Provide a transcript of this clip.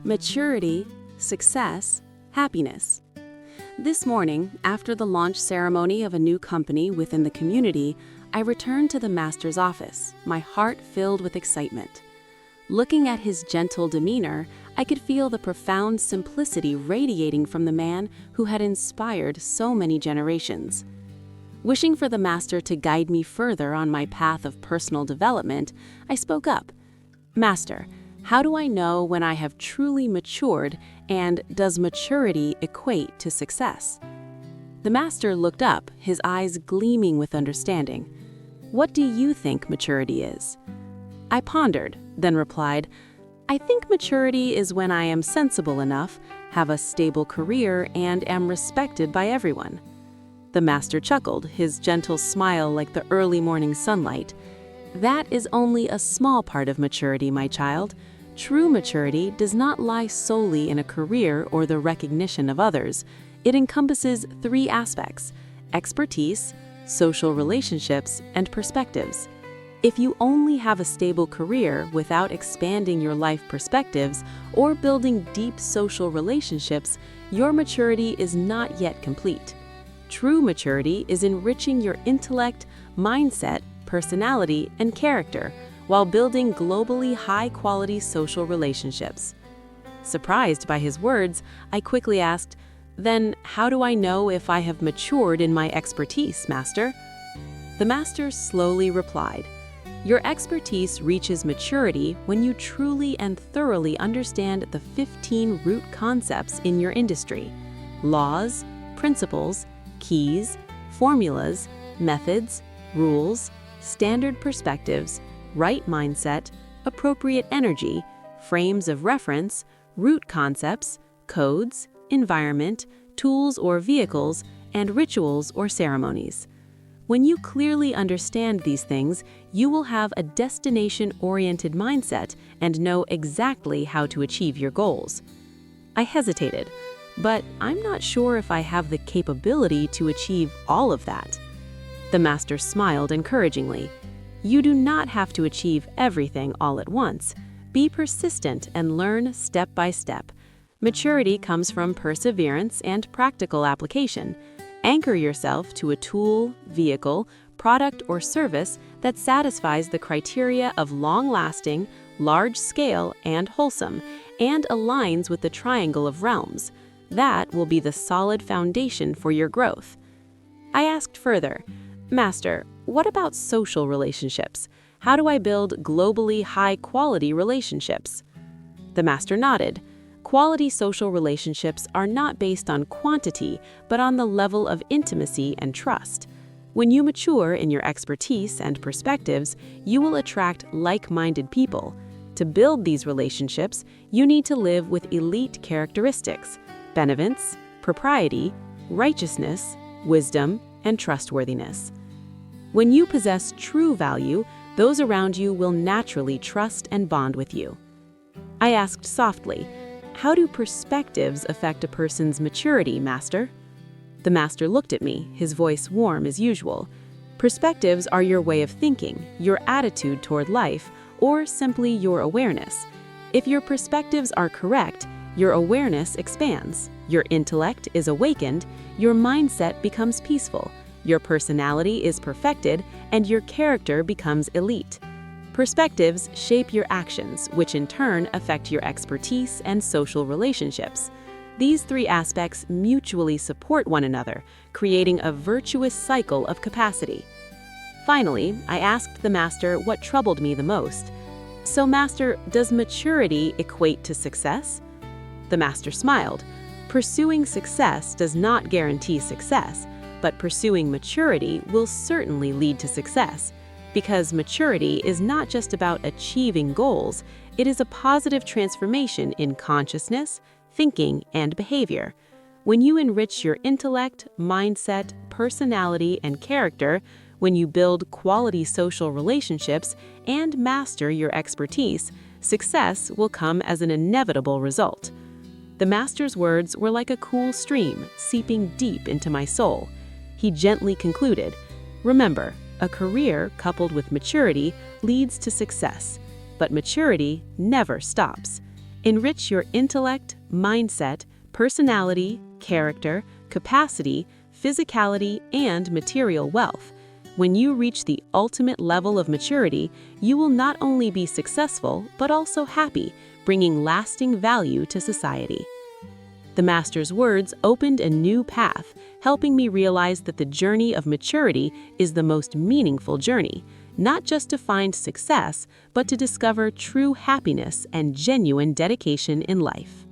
Maturity, success, happiness. This morning, after the launch ceremony of a new company within the community, I returned to the master's office, my heart filled with excitement. Looking at his gentle demeanor, I could feel the profound simplicity radiating from the man who had inspired so many generations. Wishing for the master to guide me further on my path of personal development, I spoke up. "Master, how do I know when I have truly matured, and does maturity equate to success?" The master looked up, his eyes gleaming with understanding. "What do you think maturity is?" I pondered, then replied, "I think maturity is when I am sensible enough, have a stable career, and am respected by everyone." The master chuckled, his gentle smile like the early morning sunlight. "That is only a small part of maturity, my child. True maturity does not lie solely in a career or the recognition of others. It encompasses three aspects: expertise, social relationships, and perspectives. If you only have a stable career without expanding your life perspectives or building deep social relationships, your maturity is not yet complete. True maturity is enriching your intellect, mindset, personality, and character, while building globally high-quality social relationships." Surprised by his words, I quickly asked, "Then how do I know if I have matured in my expertise, Master?" The master slowly replied, "Your expertise reaches maturity when you truly and thoroughly understand the 15 root concepts in your industry: laws, principles, keys, formulas, methods, rules, standard perspectives, right mindset, appropriate energy, frames of reference, root concepts, codes, environment, tools or vehicles, and rituals or ceremonies. When you clearly understand these things, you will have a destination-oriented mindset and know exactly how to achieve your goals." I hesitated, but I'm not sure if I have the capability to achieve all of that. The master smiled encouragingly. "You do not have to achieve everything all at once. Be persistent and learn step by step. Maturity comes from perseverance and practical application. Anchor yourself to a tool, vehicle, product, or service that satisfies the criteria of long-lasting, large-scale, and wholesome, and aligns with the triangle of realms. That will be the solid foundation for your growth." I asked further, "Master, what about social relationships? How do I build globally high-quality relationships?" The master nodded. "Quality social relationships are not based on quantity, but on the level of intimacy and trust. When you mature in your expertise and perspectives, you will attract like-minded people. To build these relationships, you need to live with elite characteristics: benevolence, propriety, righteousness, wisdom, and trustworthiness. When you possess true value, those around you will naturally trust and bond with you." I asked softly, "How do perspectives affect a person's maturity, Master?" The master looked at me, his voice warm as usual. "Perspectives are your way of thinking, your attitude toward life, or simply your awareness. If your perspectives are correct, your awareness expands, your intellect is awakened, your mindset becomes peaceful, your personality is perfected, and your character becomes elite. Perspectives shape your actions, which in turn affect your expertise and social relationships. These three aspects mutually support one another, creating a virtuous cycle of capacity." Finally, I asked the master what troubled me the most. "So, Master, does maturity equate to success?" The master smiled. "Pursuing success does not guarantee success, but pursuing maturity will certainly lead to success. Because maturity is not just about achieving goals, it is a positive transformation in consciousness, thinking, and behavior. When you enrich your intellect, mindset, personality, and character, when you build quality social relationships, and master your expertise, success will come as an inevitable result." The master's words were like a cool stream seeping deep into my soul. He gently concluded, "Remember, a career coupled with maturity leads to success, but maturity never stops. Enrich your intellect, mindset, personality, character, capacity, physicality, and material wealth. When you reach the ultimate level of maturity, you will not only be successful, but also happy, bringing lasting value to society. The Master's words opened a new path, helping me realize that the journey of maturity is the most meaningful journey, not just to find success, but to discover true happiness and genuine dedication in life.